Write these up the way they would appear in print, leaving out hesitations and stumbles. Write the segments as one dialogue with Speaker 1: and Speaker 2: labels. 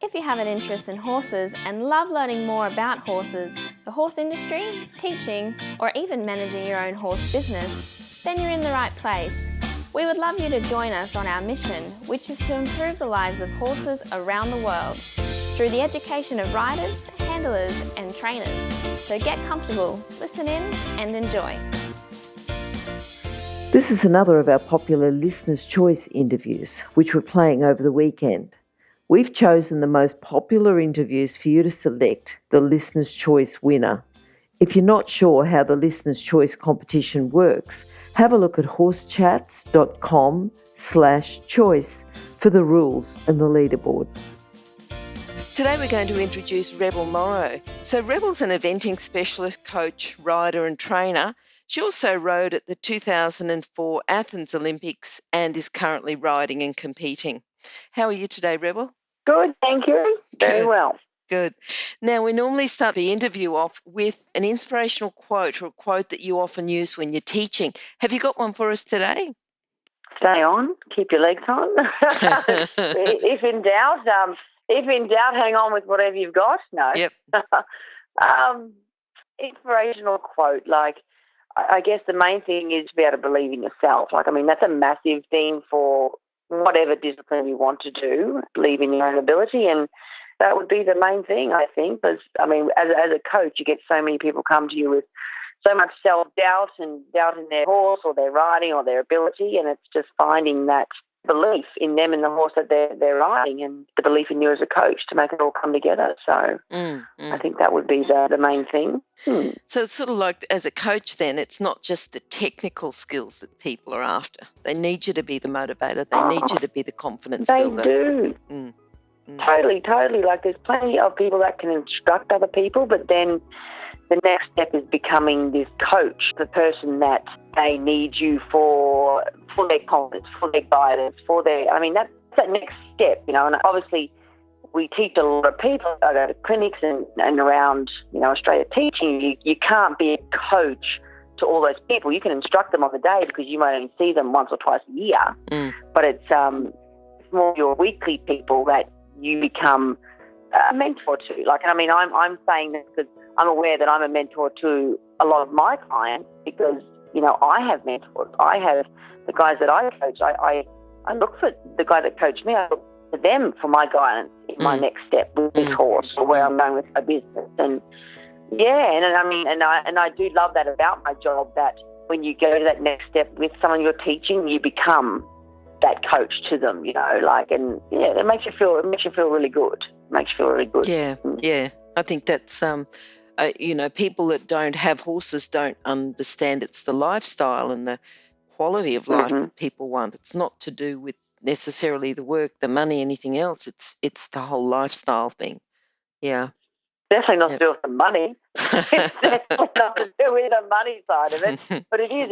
Speaker 1: If you have an interest in horses and love learning more about horses, the horse industry, teaching, or even managing your own horse business, then you're in the right place. We would love you to join us on our mission, which is to improve the lives of horses around the world through the education of riders, handlers, and trainers. So get comfortable, listen in, and enjoy.
Speaker 2: This is another of our popular Listener's Choice interviews, which we're playing over the weekend. We've chosen the most popular interviews for you to select the Listener's Choice winner. If you're not sure how the Listener's Choice competition works, have a look at horsechats.com/choice for the rules and the leaderboard.
Speaker 3: Today we're going to introduce Rebel Morrow. So Rebel's an eventing specialist, coach, rider and trainer. She also rode at the 2004 Athens Olympics and is currently riding and competing. How are you today, Rebel?
Speaker 4: Good, thank you. Very well.
Speaker 3: Good. Now, we normally start the interview off with an inspirational quote or a quote that you often use when you're teaching. Have you got one for us today?
Speaker 4: Stay on, keep your legs on. If in doubt, hang on with whatever you've got. No.
Speaker 3: Yep.
Speaker 4: Inspirational quote, I guess the main thing is to be able to believe in yourself. That's a massive theme for whatever discipline you want to do, believe in your own ability, and that would be the main thing, I think, because, as a coach, you get so many people come to you with so much self-doubt and doubt in their horse or their riding or their ability, and it's just finding that belief in them and the horse that they're riding and the belief in you as a coach to make it all come together. So I think that would be the main thing.
Speaker 3: So it's sort of like, as a coach then, it's not just the technical skills that people are after. They need you to be the motivator. They need you to be the confidence builder.
Speaker 4: They do. Totally. There's plenty of people that can instruct other people, but then the next step is becoming this coach, the person that they need you for their confidence, for their guidance, that's that next step, and obviously we teach a lot of people. I go to clinics and around, Australia teaching. You can't be a coach to all those people. You can instruct them on the day because you might only see them once or twice a year, but it's more your weekly people that you become a mentor to. I'm saying this because I'm aware that I'm a mentor to a lot of my clients because, I have mentors. I have the guys that I coach. I look for the guy that coached me. I look for them for my guidance in my next step with this horse or where I'm going with my business. And I do love that about my job, that when you go to that next step with someone you're teaching, you become that coach to them, it makes you feel really good.
Speaker 3: Yeah. I think that's, people that don't have horses don't understand it's the lifestyle and the quality of life that people want. It's not to do with necessarily the work, the money, anything else. It's the whole lifestyle thing. Yeah.
Speaker 4: Definitely not to do with the money. It's definitely not to do with the money side of it. But it is.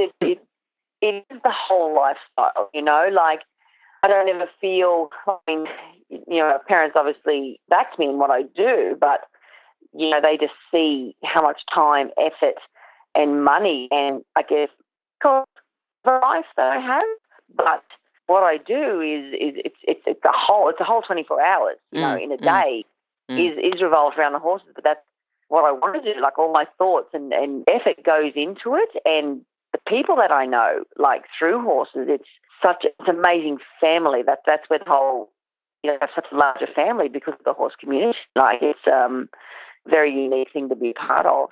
Speaker 4: It is the whole lifestyle, I don't ever feel, parents obviously back me in what I do, but, they just see how much time, effort and money and, I guess, cost of life that I have. But what I do is it's a whole 24 hours, in a day is revolved around the horses. But that's what I want to do. All my thoughts and effort goes into it, and the people that I know, through horses, it's an amazing family. That's where the whole, have such a larger family because of the horse community. It's very unique thing to be part of.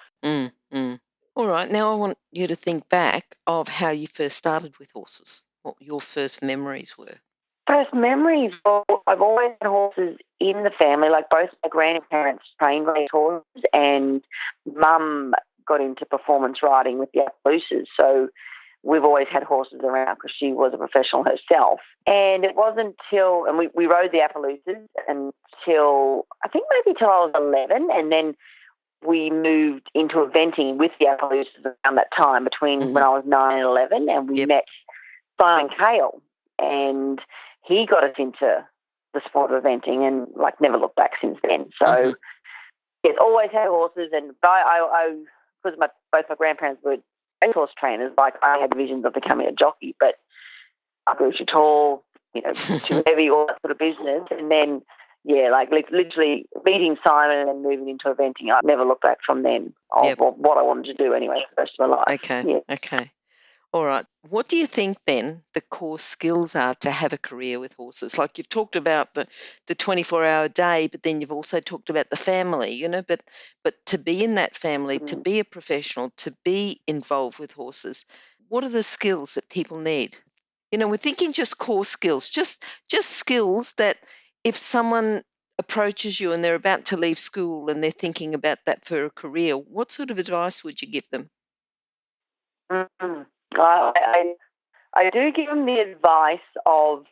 Speaker 3: All right. Now I want you to think back of how you first started with horses, what your first memories were.
Speaker 4: First memories, well, I've always had horses in the family. Both my grandparents trained racehorses, and Mum got into performance riding with the Appaloosas. So we've always had horses around because she was a professional herself. And it wasn't until, and we rode the Appaloosas until, I think maybe till I was 11, and then we moved into eventing with the Appaloosas around that time between when I was 9 and 11, and we met Simon Cale, and he got us into the sport of eventing and never looked back since then. So yes, always had horses, and I because both my grandparents were racehorse trainers, I had visions of becoming a jockey, but I grew too tall, too heavy, all that sort of business. And then like literally meeting Simon and then moving into eventing. I've never looked back from then of what I wanted to do anyway for the rest of my life.
Speaker 3: Okay.
Speaker 4: Yeah.
Speaker 3: Okay. All right. What do you think then the core skills are to have a career with horses? Like you've talked about the 24-hour day, but then you've also talked about the family, but to be in that family, to be a professional, to be involved with horses, what are the skills that people need? We're thinking just core skills, just skills that if someone approaches you and they're about to leave school and they're thinking about that for a career, what sort of advice would you give them?
Speaker 4: Mm-hmm. I do give them the advice of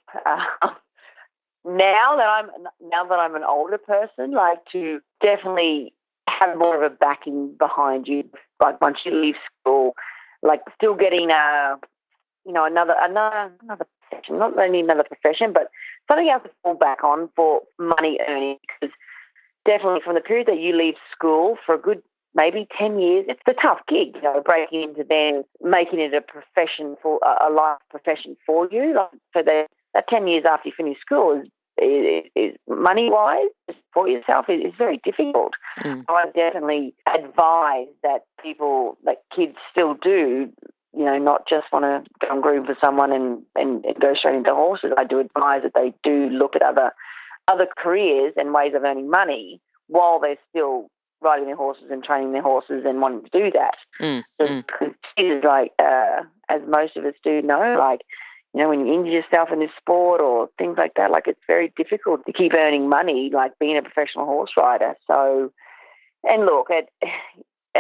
Speaker 4: now that I'm an older person, like to definitely have more of a backing behind you. Like once you leave school, like still getting another profession, not only another profession, but something else to fall back on for money earning. Because definitely from the period that you leave school for a good maybe 10 years, it's a tough gig, breaking into then making it a profession for a life profession for you. Like, so that 10 years after you finish school is money-wise for yourself is very difficult. I definitely advise that people, like kids still do, not just want to go and groom for someone and go straight into horses. I do advise that they do look at other careers and ways of earning money while they're still riding their horses and training their horses and wanting to do that. So it's like, as most of us do know, like, when you injure yourself in this sport or things like that, like it's very difficult to keep earning money, like being a professional horse rider. So, and look, when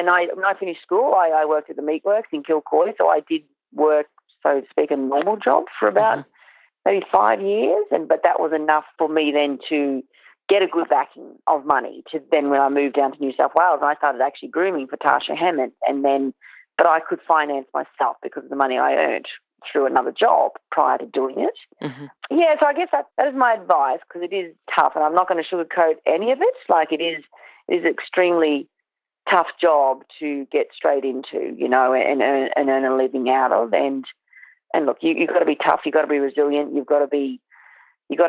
Speaker 4: I finished school, I worked at the meatworks in Kilcoy, so I did work, so to speak, a normal job for about maybe 5 years, but that was enough for me then to get a good backing of money to then when I moved down to New South Wales and I started actually grooming for Tasha Hammett but I could finance myself because of the money I earned through another job prior to doing it. Yeah, so I guess that is my advice because it is tough and I'm not going to sugarcoat any of it. Like it is an extremely tough job to get straight into, and earn a living out of. And look, you've got to be tough, you've got to be resilient, you've got to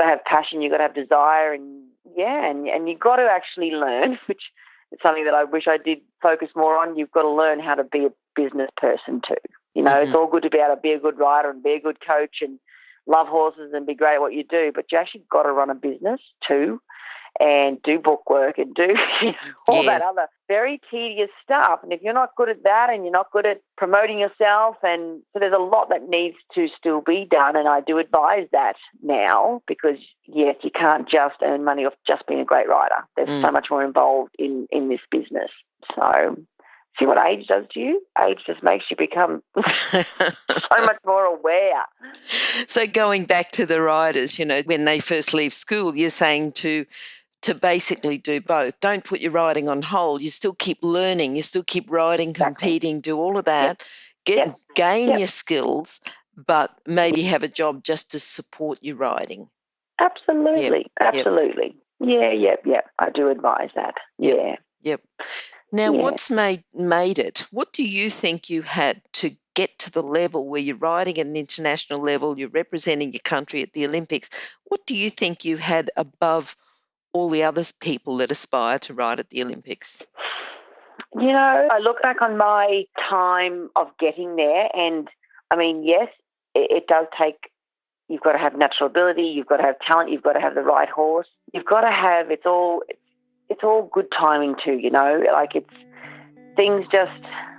Speaker 4: have passion, you've got to have desire, and you've got to actually learn, which is something that I wish I did focus more on. You've got to learn how to be a business person too. It's all good to be able to be a good rider and be a good coach and love horses and be great at what you do, but you actually got to run a business too and do book work and do all that other very tedious stuff. And if you're not good at that and you're not good at promoting yourself, and so there's a lot that needs to still be done, and I do advise that now because, yes, you can't just earn money off just being a great rider. There's so much more involved in this business. So see what age does to you? Age just makes you become so much more aware.
Speaker 3: So going back to the riders, when they first leave school, you're saying to basically do both. Don't put your riding on hold. You still keep learning. You still keep riding, competing, do all of that, gain your skills, but maybe have a job just to support your riding.
Speaker 4: Absolutely. Absolutely. Yeah. I do advise that.
Speaker 3: Yep. Now, what's made it? What do you think you had to get to the level where you're riding at an international level, you're representing your country at the Olympics? What do you think you had above all the other people that aspire to ride at the Olympics?
Speaker 4: I look back on my time of getting there and, I mean, yes, it does take, you've got to have natural ability, you've got to have talent, you've got to have the right horse, you've got to have, it's all good timing too, like it's things just,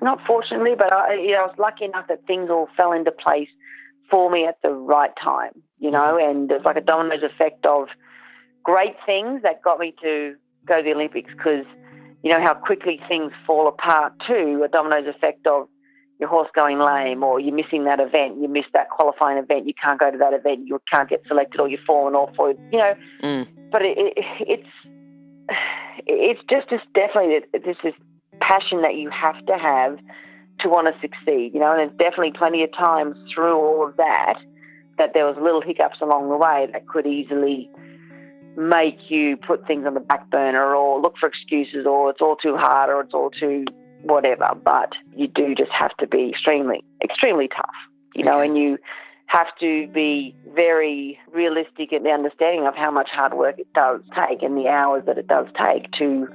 Speaker 4: not fortunately, but I was lucky enough that things all fell into place for me at the right time, and it's like a dominoes effect of great things that got me to go to the Olympics because, how quickly things fall apart too, a dominoes effect of your horse going lame or you're missing that event, you missed that qualifying event, you can't go to that event, you can't get selected or you're falling off or, but it's just definitely this passion that you have to want to succeed, and there's definitely plenty of times through all of that there was little hiccups along the way that could easily make you put things on the back burner or look for excuses or it's all too hard or it's all too whatever. But you do just have to be extremely, extremely tough, and have to be very realistic in the understanding of how much hard work it does take and the hours that it does take to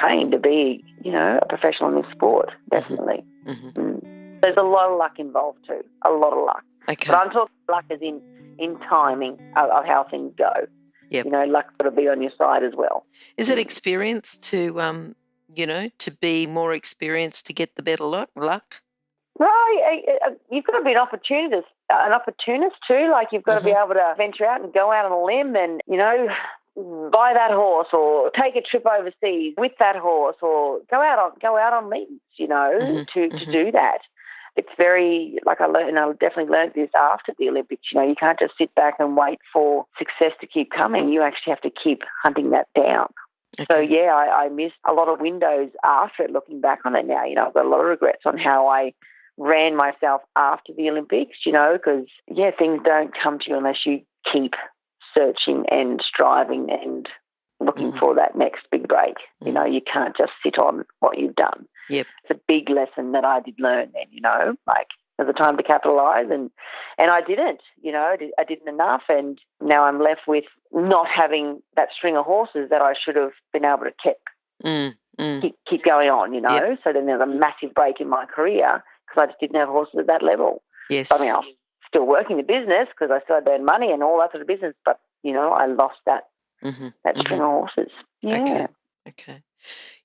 Speaker 4: train to be, a professional in this sport, definitely.
Speaker 3: Mm-hmm.
Speaker 4: There's a lot of luck involved too, a lot of luck.
Speaker 3: Okay.
Speaker 4: But I'm talking luck as in timing of how things go.
Speaker 3: Yep.
Speaker 4: Luck's got to be on your side as well.
Speaker 3: Is it experience to, to be more experienced to get the better luck?
Speaker 4: Well, you've got to be an opportunist too. Like, you've got to be able to venture out and go out on a limb and, buy that horse or take a trip overseas with that horse or go out on leads, to do that. It's very, like I learned, and I definitely learned this after the Olympics, you can't just sit back and wait for success to keep coming. You actually have to keep hunting that down. Okay. So, yeah, I missed a lot of windows after it, looking back on it now. I've got a lot of regrets on how I ran myself after the Olympics, because, things don't come to you unless you keep searching and striving and looking for that next big break. You can't just sit on what you've done.
Speaker 3: Yep.
Speaker 4: It's a big lesson that I did learn then, like there's a time to capitalise and I didn't, I didn't enough, and now I'm left with not having that string of horses that I should have been able to keep going on,
Speaker 3: Yep.
Speaker 4: So then there's a massive break in my career because I just didn't have horses at that level.
Speaker 3: Yes.
Speaker 4: I mean, I was still working the business because I still had to earn money and all that sort of business, but, I lost that string of horses. Yeah.
Speaker 3: Okay.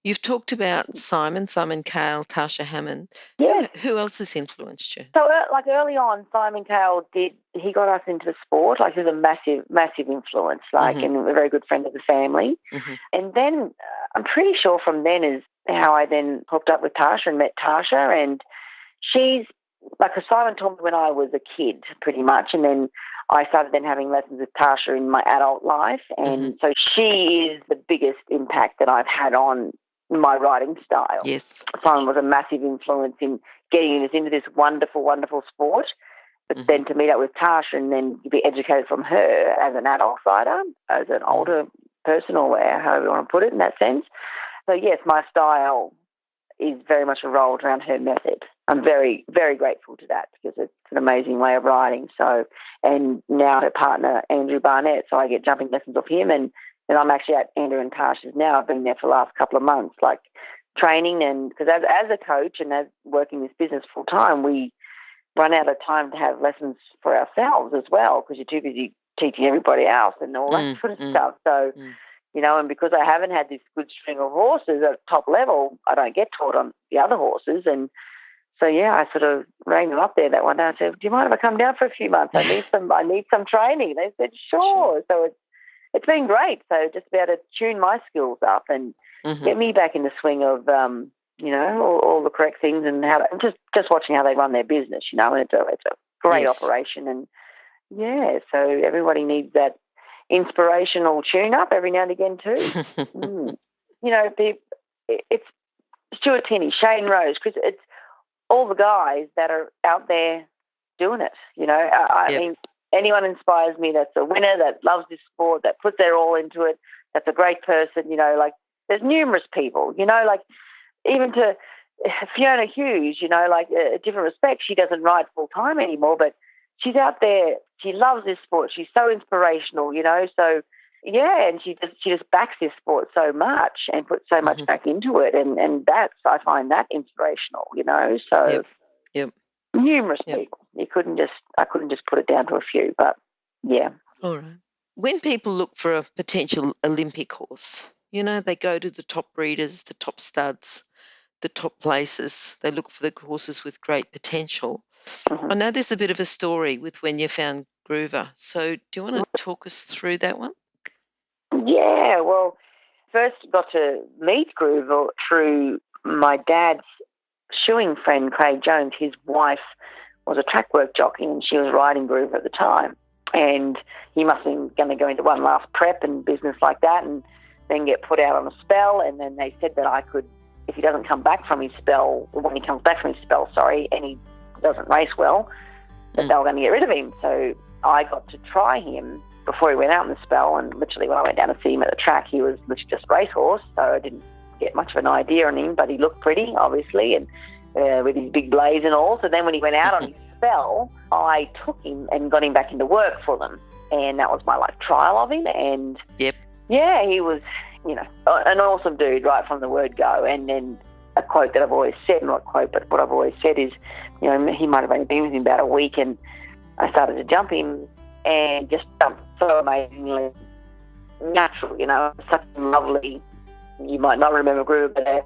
Speaker 3: You've talked about Simon Cale, Tasha Hammond.
Speaker 4: Yes.
Speaker 3: Who else has influenced you?
Speaker 4: So, early on, Simon Cale he got us into the sport. Like, he was a massive, massive influence, and a very good friend of the family. Mm-hmm. And then I'm pretty sure from then is how I then hooked up with Tasha and met Tasha. And she's, like, Simon taught me when I was a kid, pretty much. And then I started then having lessons with Tasha in my adult life. And so she is the biggest impact that I've had on my riding style.
Speaker 3: Yes.
Speaker 4: Simon was a massive influence in getting us into this wonderful, wonderful sport. But then to meet up with Tasha and then be educated from her as an adult rider, as an older person, or however you want to put it in that sense. So, yes, my style is very much rolled around her method. I'm very, very grateful to that because it's an amazing way of riding. So, and now her partner, Andrew Barnett, so I get jumping lessons off him, and I'm actually at Andrew and Tasha's now. I've been there for the last couple of months, like training, and because as a coach and as working this business full time, we run out of time to have lessons for ourselves as well because you're too busy teaching everybody else and all that sort of stuff. So, and because I haven't had this good string of horses at top level, I don't get taught on the other horses. And so, I sort of rang them up there that one day and said, do you mind if I come down for a few months? I need some training. They said, sure. So it's been great. So just to be able to tune my skills up and get me back in the swing of, all the correct things and how just watching how they run their business, and it's a great operation. And, so everybody needs that inspirational tune-up every now and again too. It's Stuart Tinney, Shane Rose, Chris, it's all the guys that are out there doing it. I mean, anyone inspires me that's a winner, that loves this sport, that puts their all into it, that's a great person, like there's numerous people, like even to Fiona Hughes, a different respect, she doesn't ride full-time anymore, but she's out there, she loves this sport, she's so inspirational, so and she just backs this sport so much and puts so much back into it, and that's, I find that inspirational, so numerous people. I couldn't just put it down to a few, but
Speaker 3: all right. When people look for a potential Olympic horse, they go to the top breeders, the top studs, the top places. They look for the horses with great potential. I know there's a bit of a story with when you found Groover. So do you want to talk us through that one?
Speaker 4: Yeah, well, first got to meet Groover through my dad's shoeing friend, Craig Jones. His wife was a track work jockey and she was riding Groover at the time. And he must have been going to go into one last prep and business like that and then get put out on a spell. And then they said that I could, if he doesn't come back from his spell, or when he comes back from his spell, and he doesn't race well, that they were going to get rid of him. So I got to try him before he went out in the spell, and literally when I went down to see him at the track, he was literally just Racehorse, so I didn't get much of an idea on him, but he looked pretty, obviously, and with his big blaze and all. So then when he went out on his fell, I took him and got him back into work for them. And that was my trial of him. And
Speaker 3: Yep.
Speaker 4: yeah, he was, an awesome dude right from the word go. And then a quote that I've always said, not quote, but what I've always said is, he might have only been with him about a week, and I started to jump him and just jumped so amazingly natural, such a lovely, you might not remember Groove, but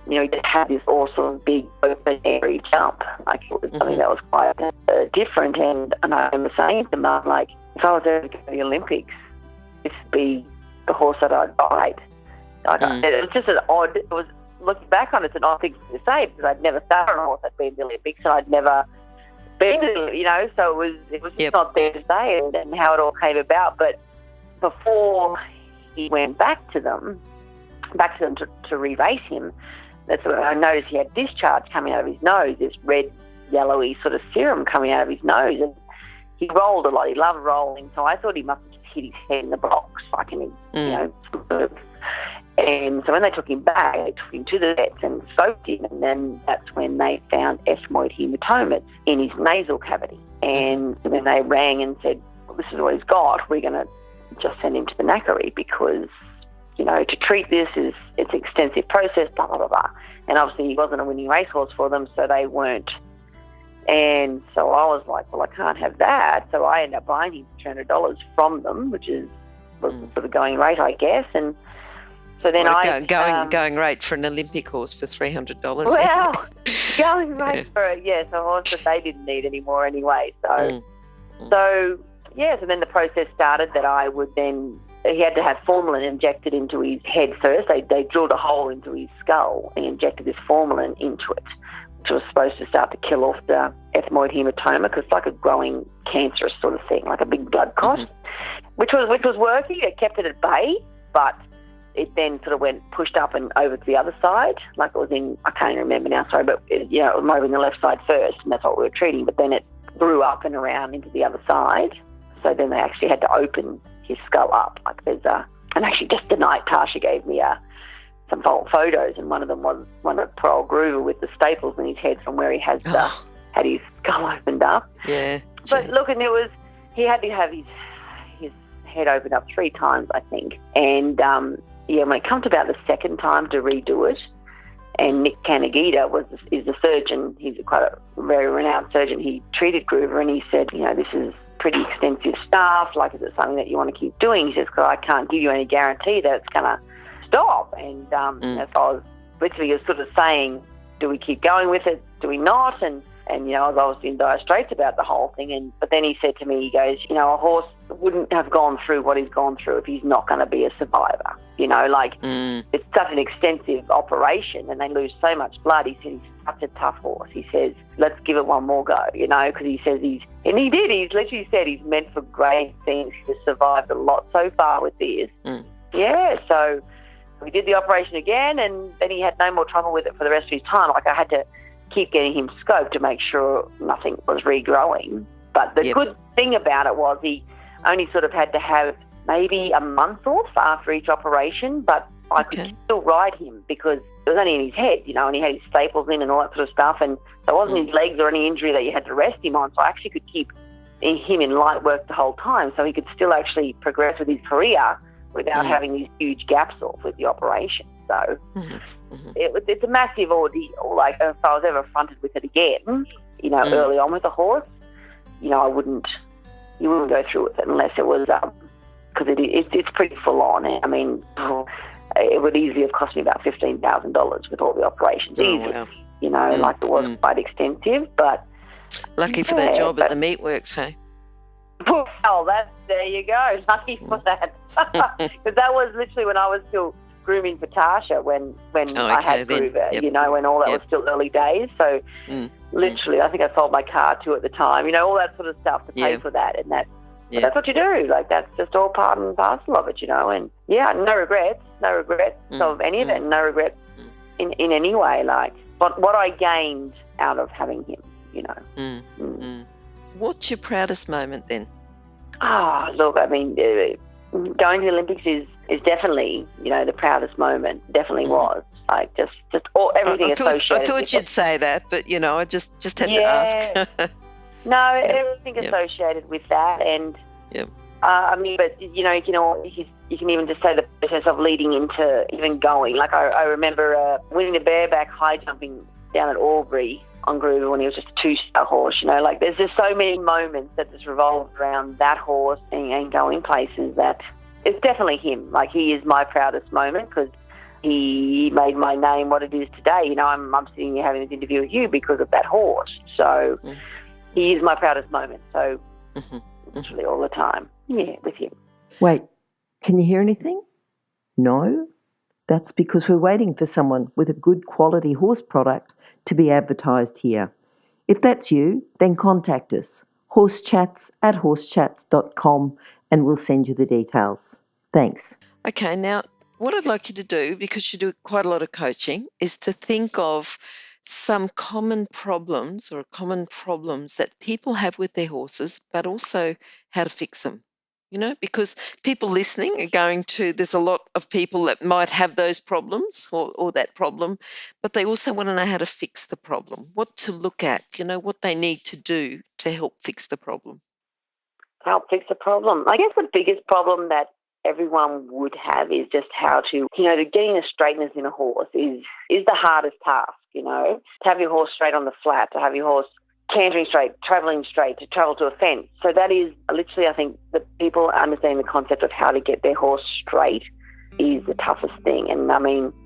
Speaker 4: he just had this awesome, big, open, airy jump. It was something that was quite different. And I remember saying to Mum, if I was ever to go to the Olympics, this would be the horse that I'd ride. It was just looking back on it, it's an odd thing to say, because I'd never sat on a horse that'd been to the Olympics, and I'd never been to, so it was just not there to say, and how it all came about. But before he went back to them to re-race him, that's when I noticed he had discharge coming out of his nose, this red, yellowy sort of serum coming out of his nose, and he rolled a lot. He loved rolling, so I thought he must have just hit his head in the blocks, And so when they took him back, they took him to the vets and scoped him, and then that's when they found ethmoid hematomas in his nasal cavity. And then they rang and said, well, this is what he's got. We're going to just send him to the knackery because, to treat this it's an extensive process, blah, blah, blah, blah. And obviously he wasn't a winning racehorse for them, so they weren't. And so I was like, well, I can't have that. So I ended up buying him $300 from them, which was sort of going rate, I guess. And so then
Speaker 3: going rate for an Olympic horse for $300.
Speaker 4: Well, going rate for a horse that they didn't need anymore anyway. So then the process started that I would then, he had to have formalin injected into his head first. They drilled a hole into his skull and injected this formalin into it, which was supposed to start to kill off the ethmoid hematoma, because it's like a growing cancerous sort of thing, like a big blood clot, which was working. It kept it at bay, but it then sort of pushed up and over to the other side, like it was I can't even remember now, sorry, but it was moving the left side first, and that's what we were treating, but then it grew up and around into the other side. So then they actually had to open his skull up. And actually just tonight, Tasha gave me some photos, and one of them was one of poor old Groover with the staples in his head from where he has had his skull opened up.
Speaker 3: Yeah.
Speaker 4: But look, and he had to have his head opened up 3 times, I think. And when it comes to about the second time to redo it, and Nick Canagita is the surgeon. He's quite a very renowned surgeon. He treated Groover, and he said, this is pretty extensive stuff. Is it something that you want to keep doing? He says, because I can't give you any guarantee that it's going to stop. And so I was literally sort of saying, do we keep going with it? Do we not? And I was obviously in dire straits about the whole thing. But then he said to me, he goes, a horse wouldn't have gone through what he's gone through if he's not going to be a survivor. It's such an extensive operation, and they lose so much blood. He said he's such a tough horse. He says, let's give it one more go, because he says he's literally said he's meant for great things. He's survived a lot so far with this. Yeah, so we did the operation again, and then he had no more trouble with it for the rest of his time. I had to keep getting him scoped to make sure nothing was regrowing. But the good thing about it was he only sort of had to have maybe a month off after each operation, but I could still ride him because it was only in his head, and he had his staples in and all that sort of stuff, and so it wasn't his legs or any injury that you had to rest him on, so I actually could keep him in light work the whole time, so he could still actually progress with his career without having these huge gaps off with the operation. So it's a massive ordeal. If I was ever fronted with it again, early on with a horse, you wouldn't go through with it unless it was because it's pretty full on. I mean, it would easily have cost me about $15,000 with all the operations. Easily, wow. It was quite extensive, but
Speaker 3: lucky for that job at the meatworks, hey?
Speaker 4: Well, there you go. Lucky for that, because that was literally when I was still grooming for Tasha when I had Groover, when all that was still early days. So literally, I think I sold my car too at the time, all that sort of stuff to pay for that, and that. But that's what you do. That's just all part and parcel of it, and no regrets of any of it, no regrets in any way. But what I gained out of having him,
Speaker 3: What's your proudest moment then?
Speaker 4: Look, I mean, going to the Olympics is definitely, the proudest moment. Definitely was. Just everything associated.
Speaker 3: I thought you'd say that, but I just had to ask.
Speaker 4: No,
Speaker 3: Yep.
Speaker 4: everything
Speaker 3: Yep.
Speaker 4: associated with that, and
Speaker 3: Yep.
Speaker 4: but you can even just say the process of leading into even going. Like I remember winning the bareback high jumping down at Albury on Groover when he was just a 2-star horse. Like there's just so many moments that just revolved around that horse and going places that it's definitely him. Like he is my proudest moment because he made my name what it is today. I'm sitting here having this interview with you because of that horse. So he is my proudest moment. So literally all the time, with him.
Speaker 2: Wait, can you hear anything? No? That's because we're waiting for someone with a good quality horse product to be advertised here. If that's you, then contact us, horsechats@horsechats.com, and we'll send you the details. Thanks.
Speaker 3: Okay, now what I'd like you to do, because you do quite a lot of coaching, is to think of some common problems that people have with their horses, but also how to fix them. Because people listening are going to, there's a lot of people that might have those problems or that problem, but they also want to know how to fix the problem, what to look at, what they need to do to help fix the problem.
Speaker 4: Help fix the problem. I guess the biggest problem that everyone would have is just how to, getting the straightness in a horse is the hardest task, to have your horse straight on the flat, to have your horse cantering straight, travelling straight, to travel to a fence. So that is literally, I think, the people understanding the concept of how to get their horse straight is the toughest thing. And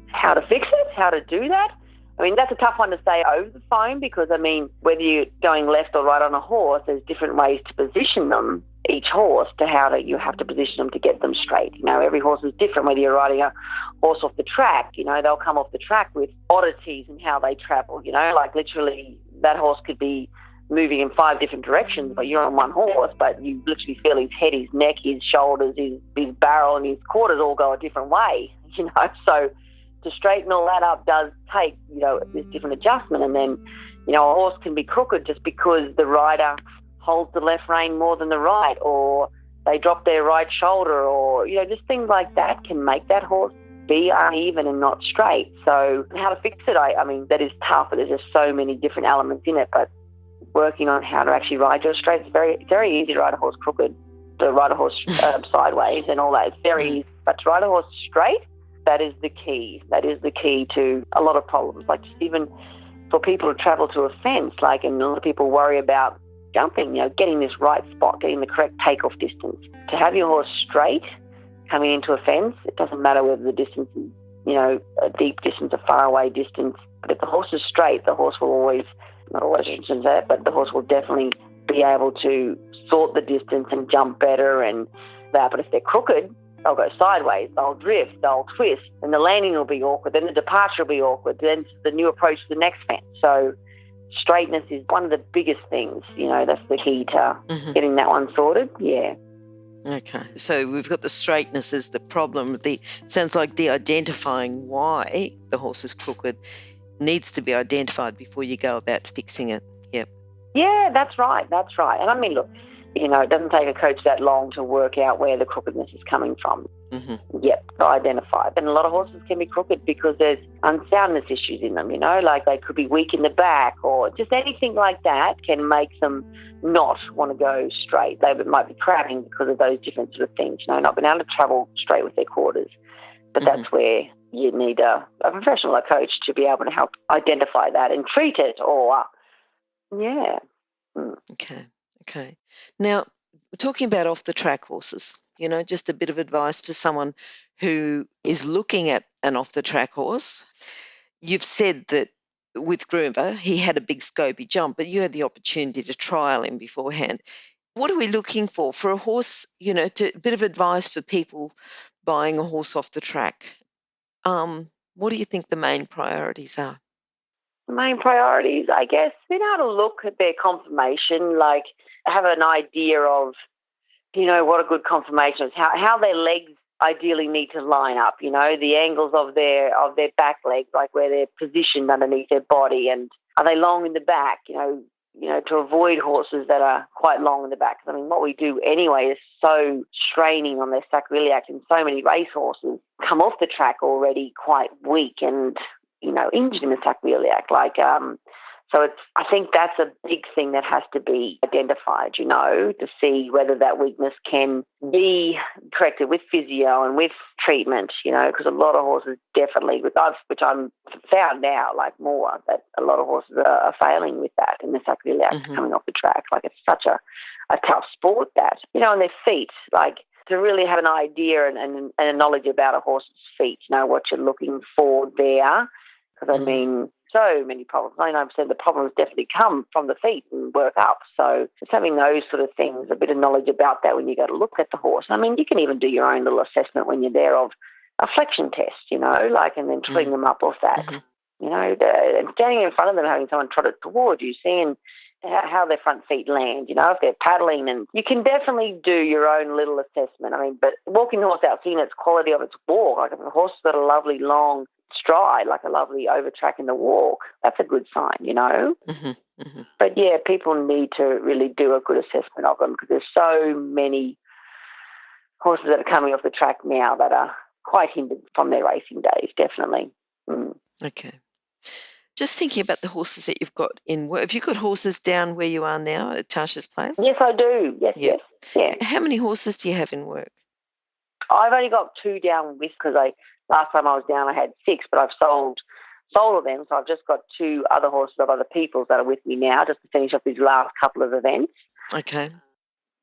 Speaker 4: how to fix it, how to do that. That's a tough one to say over the phone because, whether you're going left or right on a horse, there's different ways to position them, each horse, to how you have to position them to get them straight. Every horse is different. Whether you're riding a horse off the track, they'll come off the track with oddities in how they travel, like literally that horse could be moving in 5 different directions, but you're on one horse, but you literally feel his head, his neck, his shoulders, his barrel and his quarters all go a different way, So to straighten all that up does take, this different adjustment. And then, a horse can be crooked just because the rider holds the left rein more than the right, or they drop their right shoulder, or, just things like that can make that horse be uneven and not straight. So how to fix it, that is tough. There's just so many different elements in it, but working on how to actually ride your straight, it's very, very easy to ride a horse crooked, to ride a horse sideways and all that. It's very easy. But to ride a horse straight, that is the key. That is the key to a lot of problems. Like just even for people to travel to a fence, and a lot of people worry about jumping, getting this right spot, getting the correct takeoff distance. To have your horse straight coming into a fence, it doesn't matter whether the distance is, a deep distance, a far away distance. But if the horse is straight, the horse will always, not always, but the horse will definitely be able to sort the distance and jump better and that. But if they're crooked, they'll go sideways, they'll drift, they'll twist, and the landing will be awkward, then the departure will be awkward, then the new approach to the next fence. So straightness is one of the biggest things, that's the key to getting that one sorted,
Speaker 3: Okay, so we've got the straightness as the problem. Sounds like the identifying why the horse is crooked needs to be identified before you go about fixing it. Yep.
Speaker 4: Yeah, that's right. And look, it doesn't take a coach that long to work out where the crookedness is coming from. Yep, to identify. And a lot of horses can be crooked because there's unsoundness issues in them, like they could be weak in the back or just anything like that can make them not want to go straight. They might be crabbing because of those different sort of things, not being able to travel straight with their quarters. But that's where you need a professional, a coach, to be able to help identify that and treat it or,
Speaker 3: Okay. Now, talking about off-the-track horses, just a bit of advice for someone who is looking at an off-the-track horse. You've said that with Groover, he had a big scopy jump, but you had the opportunity to trial him beforehand. What are we looking for a horse, a bit of advice for people buying a horse off the track? What do you think the main priorities are?
Speaker 4: The main priorities, I guess, being able to look at their conformation, like have an idea of, what a good conformation is, how their legs ideally need to line up, the angles of their back legs, like where they're positioned underneath their body, and are they long in the back, to avoid horses that are quite long in the back. What we do anyway is so straining on their sacroiliac, and so many racehorses come off the track already quite weak and, injured in the sacroiliac. So I think that's a big thing that has to be identified, to see whether that weakness can be corrected with physio and with treatment, because a lot of horses definitely, which I'm found now, like more, that a lot of horses are failing with that and they're sacroiliac coming off the track. Like it's such a tough sport that, and their feet, like to really have an idea and a knowledge about a horse's feet, what you're looking for there. Because, so many problems. 99% of the problems definitely come from the feet and work up. So just having those sort of things, a bit of knowledge about that when you go to look at the horse. You can even do your own little assessment when you're there of a flexion test, and then trotting them up off that. And standing in front of them, having someone trot it towards you, seeing how their front feet land, if they're paddling. And you can definitely do your own little assessment. But walking the horse out, seeing its quality of its walk, like if the horse has got a lovely long stride, like a lovely overtrack in the walk, that's a good sign, But yeah, people need to really do a good assessment of them because there's so many horses that are coming off the track now that are quite hindered from their racing days, definitely.
Speaker 3: Okay. Just thinking about the horses that you've got in work. Have you got horses down where you are now at Tasha's place?
Speaker 4: Yes, I do. Yes. Yeah.
Speaker 3: How many horses do you have in work?
Speaker 4: I've only got 2 down with because last time I was down I had 6, but I've sold of them, so I've just got 2 other horses of other people's that are with me now just to finish off these last couple of events.
Speaker 3: Okay.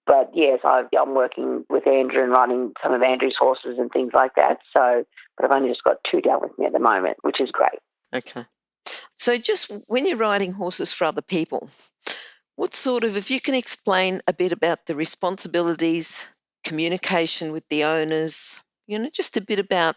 Speaker 4: But yes, I'm working with Andrew and riding some of Andrew's horses and things like that. So, but I've only just got 2 down with me at the moment, which is great.
Speaker 3: Okay. So just when you're riding horses for other people, what sort of, if you can explain a bit about the responsibilities, communication with the owners, just a bit about,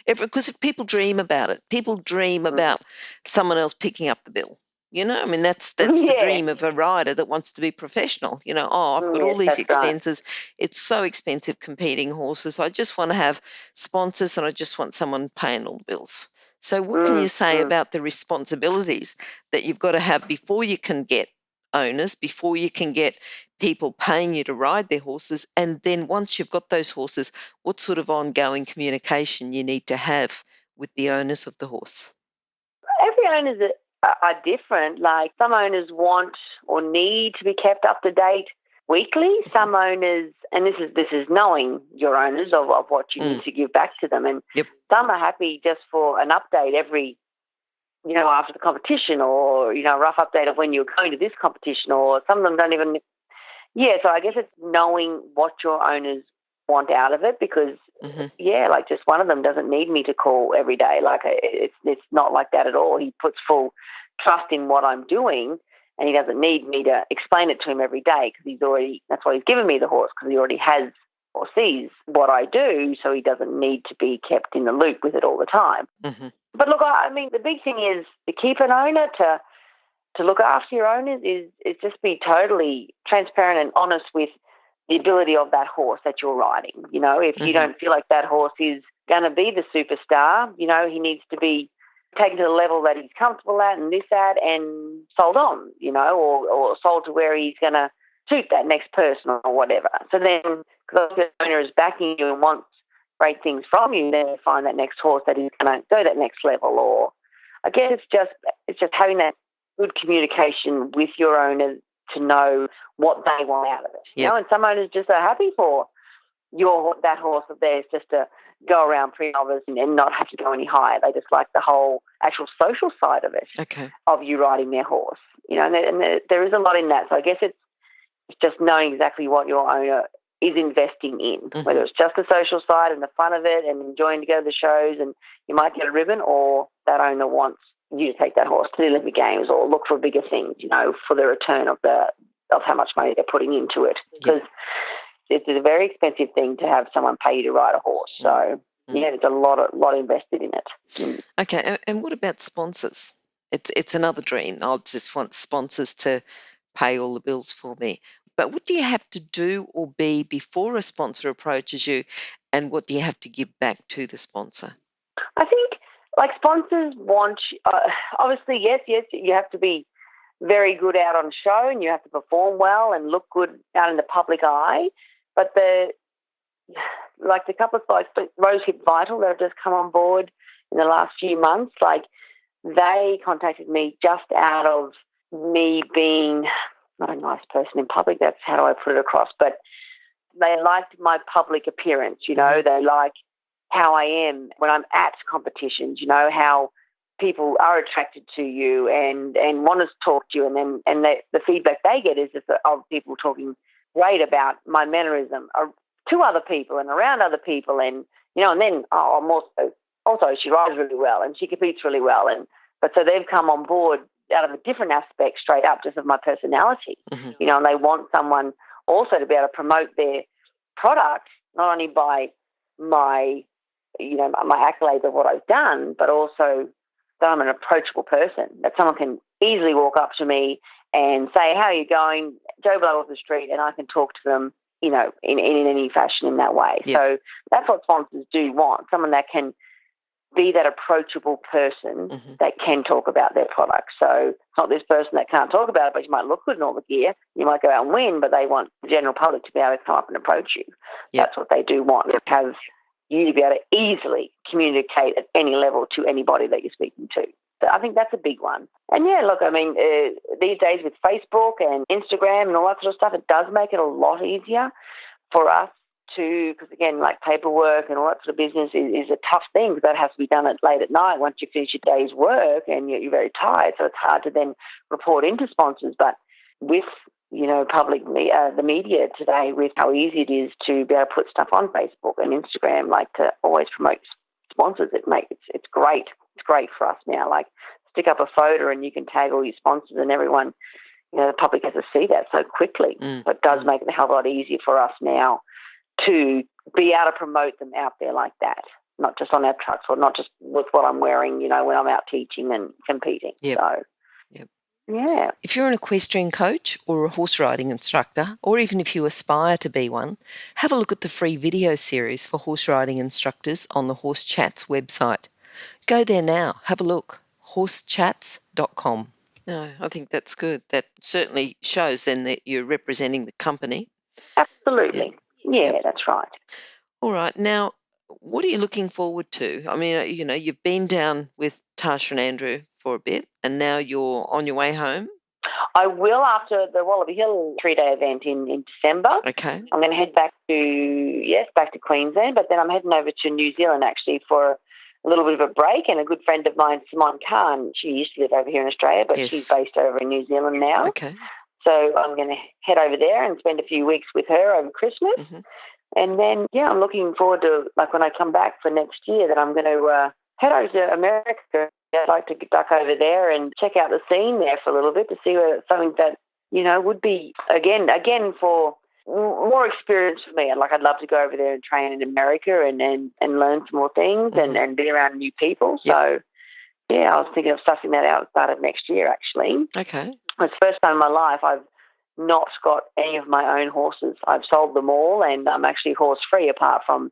Speaker 3: because people dream about it. People dream about someone else picking up the bill. That's the dream of a rider that wants to be professional. I've got all these expenses. Right. It's so expensive competing horses. I just want to have sponsors and I just want someone paying all the bills. So what can you say about the responsibilities that you've got to have before you can get owners, before you can get people paying you to ride their horses, and then once you've got those horses, what sort of ongoing communication you need to have with the owners of the horse?
Speaker 4: Every owners are different. Like some owners want or need to be kept up to date weekly. Some owners, and this is knowing your owners of what you need to give back to them, and some are happy just for an update every, after the competition, or a rough update of when you're going to this competition, or some of them don't even. Yeah, so I guess it's knowing what your owners want out of it, because like just one of them doesn't need me to call every day. Like it's not like that at all. He puts full trust in what I'm doing. And he doesn't need me to explain it to him every day because that's why he's given me the horse, because he already has or sees what I do, so he doesn't need to be kept in the loop with it all the time. But look, the big thing is to keep an owner, to look after your owners is just be totally transparent and honest with the ability of that horse that you're riding. If you don't feel like that horse is going to be the superstar, he needs to be taken to the level that he's comfortable at and and sold on, or sold to where he's going to suit that next person or whatever. So then, because the owner is backing you and wants great things from you, then you find that next horse that is going to go that next level. Or I guess it's just having that good communication with your owner to know what they want out of it. And some owners just are happy for that horse of theirs just to go around pre-novice and not have to go any higher. They just like the whole actual social side of it, of you riding their horse. And there is a lot in that. So I guess it's just knowing exactly what your owner is investing in, whether it's just the social side and the fun of it and enjoying to go to the shows and you might get a ribbon, or that owner wants you to take that horse to the Olympic Games or look for bigger things, for the return of how much money they're putting into it. Because it's a very expensive thing to have someone pay you to ride a horse. So, there's a lot invested in it.
Speaker 3: Okay, and what about sponsors? It's another dream. I'll just want sponsors to pay all the bills for me. But what do you have to do or be before a sponsor approaches you, and what do you have to give back to the sponsor?
Speaker 4: I think, sponsors want, obviously, yes, you have to be very good out on show and you have to perform well and look good out in the public eye. But the couple of like Rose Hip Vital that have just come on board in the last few months, they contacted me just out of me being not a nice person in public, that's how I put it across, but they liked my public appearance, you know, they like how I am when I'm at competitions, you know, how people are attracted to you and want to talk to you, and the feedback they get is just of people talking great about my mannerism to other people and around other people, and you know, and then I'm also she rides really well and she competes really well, but so they've come on board out of a different aspect straight up just of my personality, you know, and they want someone also to be able to promote their product not only by my, you know, my accolades of what I've done, but also that I'm an approachable person, that someone can easily walk up to me and say, how are you going, Joe Blow off the street, and I can talk to them, you know, in any fashion in that way.
Speaker 3: Yep.
Speaker 4: So that's what sponsors do want, someone that can be that approachable person that can talk about their product. So it's not this person that can't talk about it, but you might look good in all the gear, you might go out and win, but they want the general public to be able to come up and approach you.
Speaker 3: Yep.
Speaker 4: That's what they do want, to have you to be able to easily communicate at any level to anybody that you're speaking to. So I think that's a big one. And yeah, look, I mean, these days with Facebook and Instagram and all that sort of stuff, it does make it a lot easier for us to, because again, like paperwork and all that sort of business is a tough thing, because that has to be done late at night once you finish your day's work and you're very tired. So it's hard to then report into sponsors. But with, you know, the media today, with how easy it is to be able to put stuff on Facebook and Instagram, like to always promote sponsors, it's great. It's great for us now. Like, stick up a photo and you can tag all your sponsors, and everyone, you know, the public has to see that so quickly. So it does make it a hell of a lot easier for us now to be able to promote them out there like that, not just on our trucks or not just with what I'm wearing, you know, when I'm out teaching and competing.
Speaker 3: Yep.
Speaker 4: So, yeah.
Speaker 3: If you're an equestrian coach or a horse riding instructor, or even if you aspire to be one, have a look at the free video series for horse riding instructors on the Horse Chats website. Go there now, have a look, horsechats.com. No, I think that's good. That certainly shows then that you're representing the company.
Speaker 4: Absolutely. Yeah, that's right.
Speaker 3: All right. Now, what are you looking forward to? I mean, you know, you've been down with Tasha and Andrew for a bit, and now you're on your way home.
Speaker 4: I will after the Wallaby Hill 3-day event in December.
Speaker 3: Okay.
Speaker 4: I'm going to head back to Queensland, but then I'm heading over to New Zealand actually for a little bit of a break. And a good friend of mine, Simone Khan, she used to live over here in Australia, but she's based over in New Zealand now.
Speaker 3: Okay.
Speaker 4: So I'm going to head over there and spend a few weeks with her over Christmas. And then, I'm looking forward to, like, when I come back for next year, that I'm going to head over to America. I'd like to get back over there and check out the scene there for a little bit to see whether it's something that, you know, would be, again for more experience for me. I'd love to go over there and train in America and learn some more things and be around new people.
Speaker 3: Yep.
Speaker 4: So, I was thinking of sussing that out at the start of next year, actually.
Speaker 3: Okay.
Speaker 4: It's the first time in my life I've not got any of my own horses. I've sold them all, and I'm actually horse-free apart from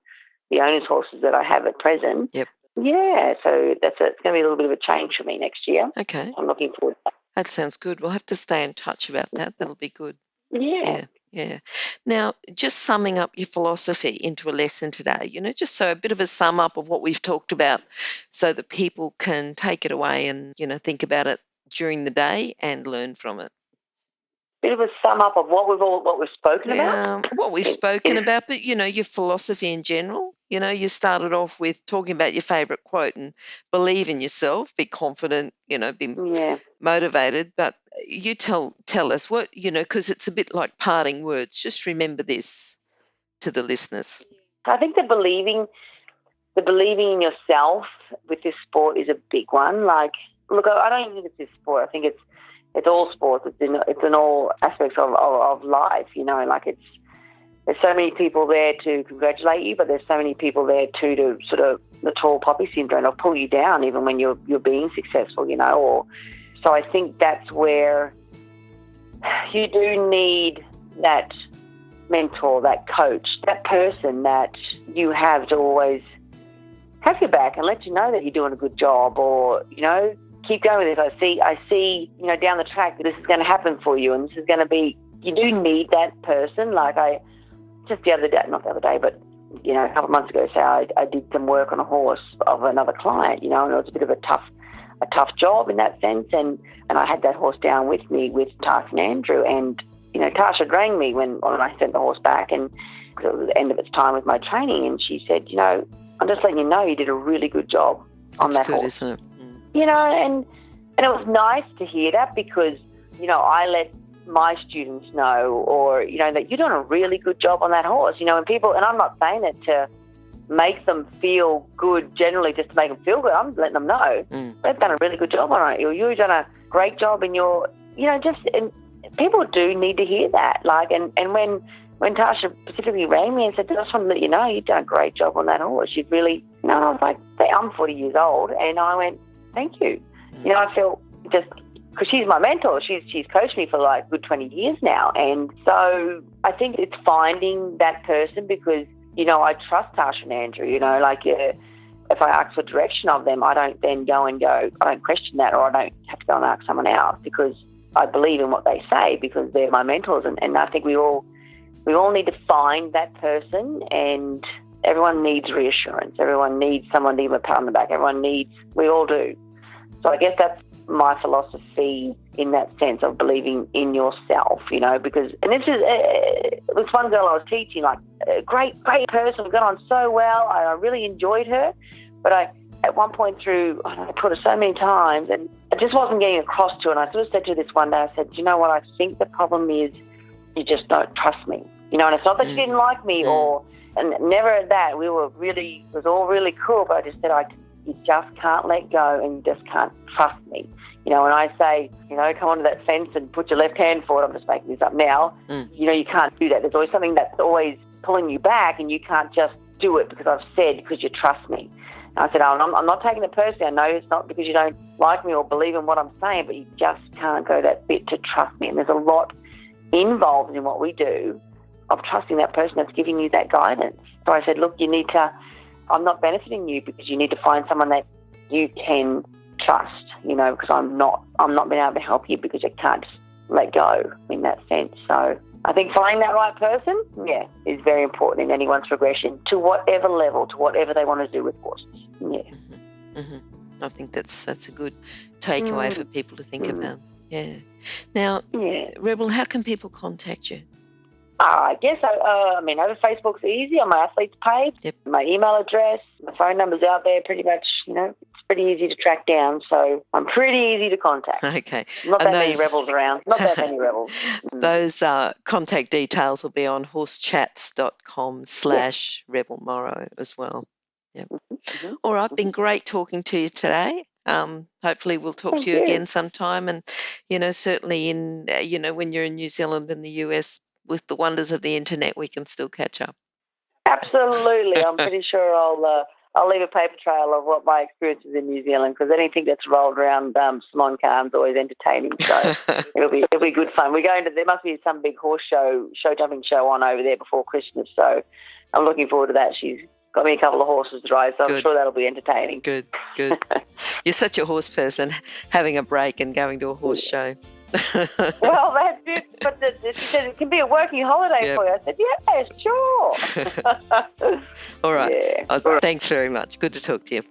Speaker 4: the owner's horses that I have at present.
Speaker 3: Yep.
Speaker 4: Yeah, so it's going to be a little bit of a change for me next year.
Speaker 3: Okay.
Speaker 4: I'm looking forward to that.
Speaker 3: That sounds good. We'll have to stay in touch about that. That'll be good.
Speaker 4: Yeah.
Speaker 3: Yeah. Now, just summing up your philosophy into a lesson today, you know, just so a bit of a sum up of what we've talked about so that people can take it away and, you know, think about it during the day and learn from it.
Speaker 4: Bit of a sum up of what we've spoken about.
Speaker 3: What we've spoken about, but, you know, your philosophy in general. You know, you started off with talking about your favourite quote and believe in yourself, be confident, you know, be motivated. But you tell us what, you know, because it's a bit like parting words. Just remember this to the listeners.
Speaker 4: I think the believing in yourself with this sport is a big one. Like, look, I don't even think it's this sport. I think it's all sports. It's in all aspects of life, you know, like there's so many people there to congratulate you, but there's so many people there too to sort of the tall poppy syndrome, or pull you down even when you're being successful, you know. So I think that's where you do need that mentor, that coach, that person that you have to always have your back and let you know that you're doing a good job, or, you know, keep going with this. I see, you know, down the track that this is going to happen for you, and this is going to be, you do need that person. Like not the other day, but, you know, a couple of months ago, I did some work on a horse of another client, you know, and it was a bit of a a tough job in that sense, and I had that horse down with me with Tasha and Andrew, and Tasha rang me when I sent the horse back, and it was the end of its time with my training, and she said, I'm just letting you know you did a really good job on that horse.
Speaker 3: That's good, isn't it?
Speaker 4: And it was nice to hear that, because I let my students know, or that you're doing a really good job on that horse, and people, and I'm not saying it to make them feel good generally, just to make them feel good. I'm letting them know they've done a really good job on it. You've done a great job in your, and people do need to hear that. And when Tasha specifically rang me and said, I just want to let you know you've done a great job on that horse. You've really, and I was like, I'm 40 years old, and I went, thank you. I feel just, because she's my mentor. She's coached me for like a good 20 years now. And so I think it's finding that person, because, I trust Tasha and Andrew, if I ask for direction of them, I don't then I don't question that, or I don't have to go and ask someone else, because I believe in what they say, because they're my mentors. And I think we all need to find that person, and everyone needs reassurance. Everyone needs someone to give a pat on the back. We all do. So I guess that's my philosophy in that sense of believing in yourself, because, and this one girl I was teaching, like a great person, got on so well. I really enjoyed her, but at one point through, I taught her so many times, and I just wasn't getting across to her. And I sort of said to her this one day, I said, you know what, I think the problem is you just don't trust me. And it's not that she didn't like me, and never that. It was all really cool, but I just said, you just can't let go, and you just can't trust me. And I say, come onto that fence and put your left hand forward. I'm just making this up now. You can't do that. There's always something that's always pulling you back, and you can't just do it because I've said, because you trust me. And I said, I'm not taking it personally. I know it's not because you don't like me or believe in what I'm saying, but you just can't go that bit to trust me. And there's a lot involved in what we do of trusting that person that's giving you that guidance. So I said, look, I'm not benefiting you, because you need to find someone that you can trust, because I'm not being able to help you, because you can't just let go in that sense. So I think finding that right person, is very important in anyone's progression, to whatever level, to whatever they want to do with horses.
Speaker 3: I think that's a good takeaway for people to think about. Yeah. Now, Rebel, how can people contact you?
Speaker 4: I guess, over Facebook's easy, on my athletes page. Yep. My email address, my phone number's out there pretty much, it's pretty easy to track down, so I'm pretty easy to contact.
Speaker 3: Okay.
Speaker 4: Not that many rebels around. Not that many rebels.
Speaker 3: Those contact details will be on horsechats.com/Rebel Morrow as well. Yep. All right, been great talking to you today. Hopefully we'll talk to you again sometime, and, certainly in, when you're in New Zealand and the US, with the wonders of the internet, we can still catch up.
Speaker 4: Absolutely. I'm pretty sure I'll leave a paper trail of what my experience is in New Zealand, because anything that's rolled around Simon Carm's always entertaining. So it'll be good fun. There must be some big horse show jumping show on over there before Christmas. So I'm looking forward to that. She's got me a couple of horses to ride, so I'm sure that'll be entertaining. Good.
Speaker 3: You're such a horse person, having a break and going to a horse show.
Speaker 4: Well, that's it. But she said it can be a working holiday for you. I said, sure.
Speaker 3: All right.
Speaker 4: Yeah.
Speaker 3: Thanks very much. Good to talk to you.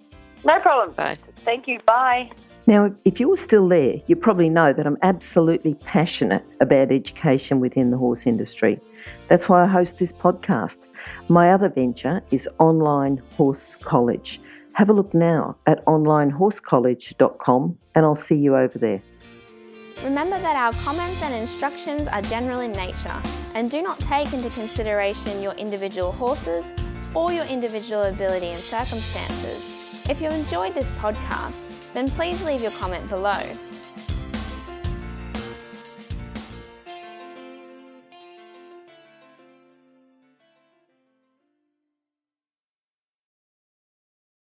Speaker 4: No problem.
Speaker 3: Bye.
Speaker 4: Thank you. Bye.
Speaker 2: Now, if you're still there, you probably know that I'm absolutely passionate about education within the horse industry. That's why I host this podcast. My other venture is Online Horse College. Have a look now at onlinehorsecollege.com, and I'll see you over there.
Speaker 1: Remember that our comments and instructions are general in nature and do not take into consideration your individual horses or your individual ability and circumstances. If you enjoyed this podcast, then please leave your comment below.